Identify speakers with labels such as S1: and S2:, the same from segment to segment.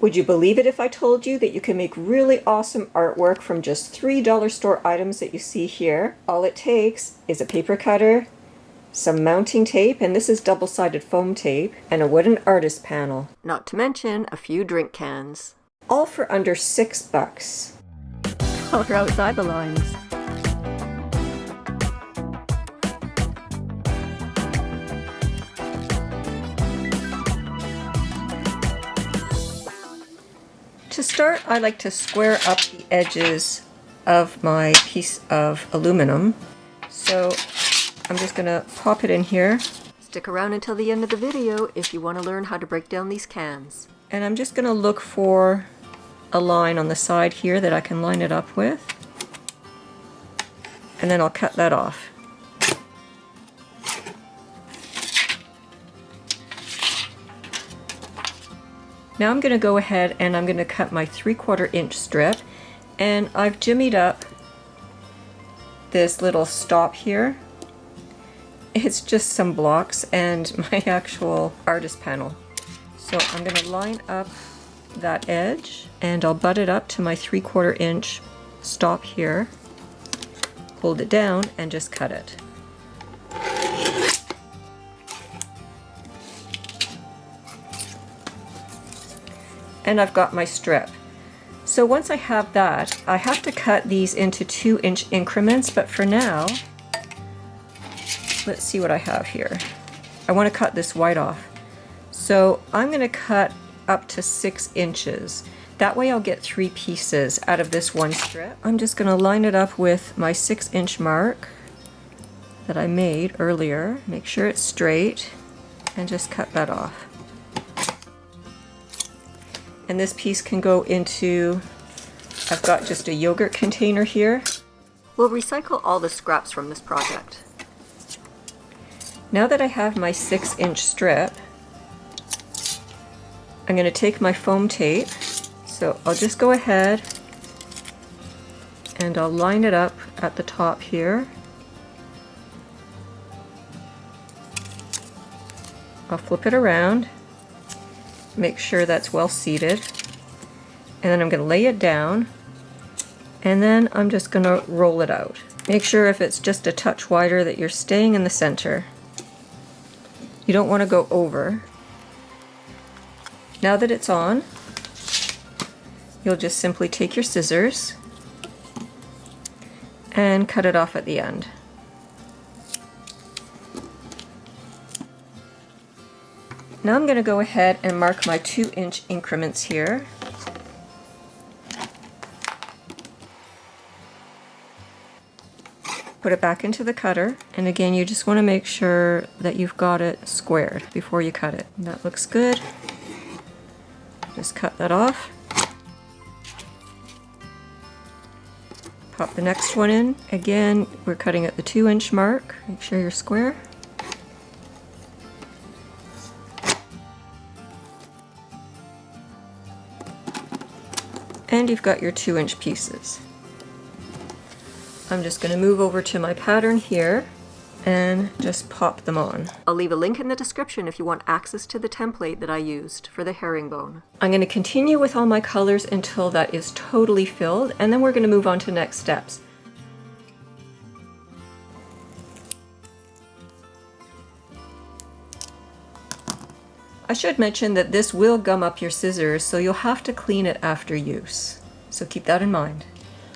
S1: Would you believe it if I told you that you can make really awesome artwork from just $3 store items that you see here? All it takes is a paper cutter, some mounting tape, and this is double-sided foam tape, and a wooden artist panel. Not to mention a few drink cans. All for under $6.
S2: Color outside the lines.
S1: To start, I like to square up the edges of my piece of aluminum. So I'm just going to pop it in here.
S2: Stick around until the end of the video if you want to learn how to break down these cans.
S1: And I'm just going to look for a line on the side here that I can line it up with. And then I'll cut that off. Now I'm going to go ahead and I'm going to cut my 3/4 inch strip, and I've jimmied up this little stop here. It's just some blocks and my actual artist panel. So I'm going to line up that edge and I'll butt it up to my 3/4 inch stop here, hold it down and just cut it. And I've got my strip. So once I have that, I have to cut these into 2-inch increments, but for now, let's see what I have here. I want to cut this white off. So I'm going to cut up to 6 inches. That way I'll get 3 pieces out of this one strip. I'm just going to line it up with my 6-inch mark that I made earlier. Make sure it's straight and just cut that off. And this piece can go into, I've got just a yogurt container here.
S2: We'll recycle all the scraps from this project.
S1: Now that I have my 6-inch strip, I'm going to take my foam tape. So I'll just go ahead and I'll line it up at the top here. I'll flip it around. Make sure that's well seated, and then I'm going to lay it down, and then I'm just going to roll it out. Make sure if it's just a touch wider that you're staying in the center. You don't want to go over. Now that it's on, you'll just simply take your scissors and cut it off at the end. Now I'm going to go ahead and mark my 2-inch increments here. Put it back into the cutter, and again you just want to make sure that you've got it squared before you cut it. That looks good. Just cut that off. Pop the next one in. Again, we're cutting at the 2-inch mark. Make sure you're square. And you've got your 2-inch pieces. I'm just going to move over to my pattern here and just pop them on.
S2: I'll leave a link in the description if you want access to the template that I used for the herringbone.
S1: I'm going to continue with all my colors until that is totally filled, and then we're going to move on to next steps. I should mention that this will gum up your scissors, so you'll have to clean it after use. So keep that in mind.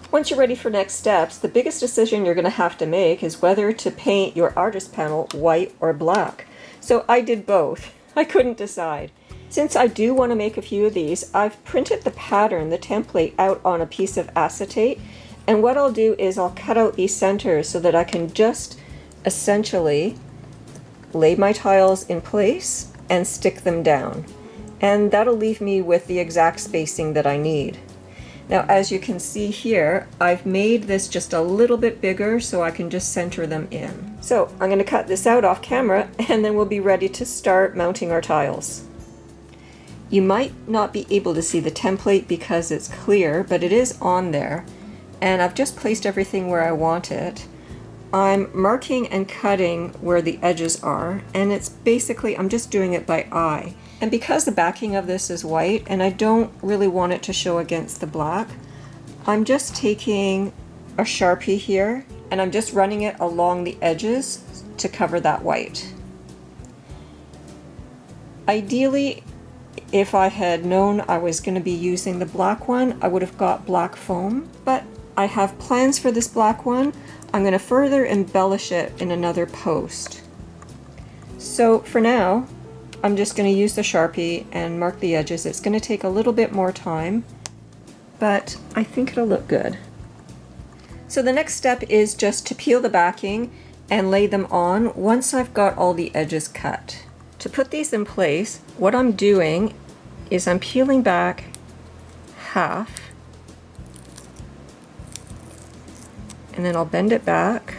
S1: Once you're ready for next steps, the biggest decision you're going to have to make is whether to paint your artist panel white or black. So I did both. I couldn't decide. Since I do want to make a few of these, I've printed the pattern, the template, out on a piece of acetate. And what I'll do is I'll cut out these centers so that I can just essentially lay my tiles in place and stick them down, and that'll leave me with the exact spacing that I need. Now as you can see here, I've made this just a little bit bigger so I can just center them in. So I'm going to cut this out off camera, and then we'll be ready to start mounting our tiles. You might not be able to see the template because it's clear, but it is on there, and I've just placed everything where I want it. I'm marking and cutting where the edges are, and it's basically, I'm just doing it by eye. And because the backing of this is white and I don't really want it to show against the black, I'm just taking a Sharpie here and I'm just running it along the edges to cover that white. Ideally, if I had known I was going to be using the black one, I would have got black foam, but I have plans for this black one. I'm going to further embellish it in another post. So for now, I'm just going to use the Sharpie and mark the edges. It's going to take a little bit more time, but I think it'll look good. So the next step is just to peel the backing and lay them on once I've got all the edges cut. To put these in place, what I'm doing is I'm peeling back half, and then I'll bend it back,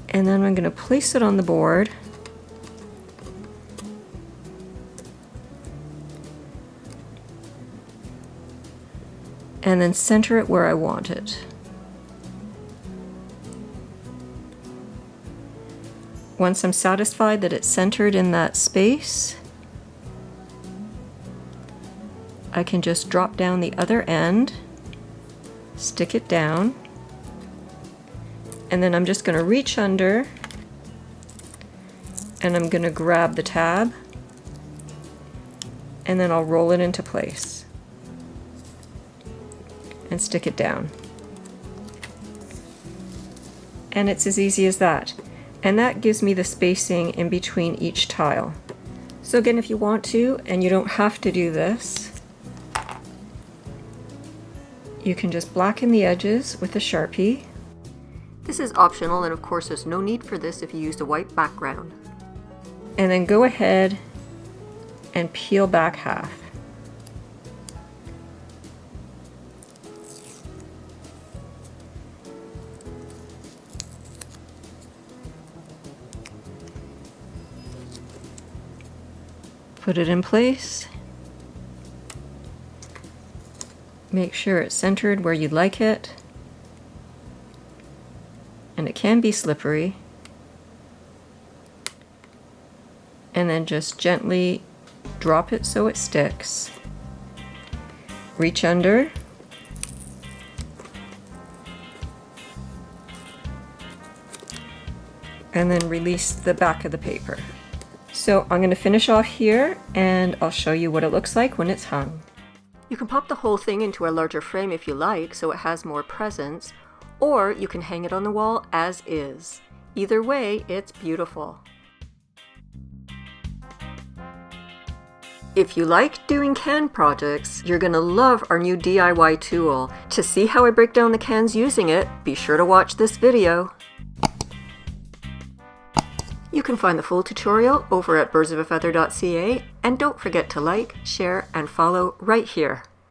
S1: and then I'm going to place it on the board, and then center it where I want it. Once I'm satisfied that it's centered in that space, I can just drop down the other end, stick it down, and then I'm just going to reach under and I'm going to grab the tab and then I'll roll it into place and stick it down. And it's as easy as that. And that gives me the spacing in between each tile. So again, if you want to, and you don't have to do this, you can just blacken the edges with a Sharpie.
S2: This is optional, and of course there's no need for this if you used a white background.
S1: And then go ahead and peel back half. Put it in place. Make sure it's centered where you'd like it. And it can be slippery. And then just gently drop it so it sticks. Reach under. And then release the back of the paper. So I'm going to finish off here and I'll show you what it looks like when it's hung.
S2: You can pop the whole thing into a larger frame if you like, so it has more presence, or you can hang it on the wall as is. Either way, it's beautiful. If you like doing can projects, you're going to love our new DIY tool. To see how I break down the cans using it, be sure to watch this video. You can find the full tutorial over at birdsofafeather.ca, and don't forget to like, share, and follow right here.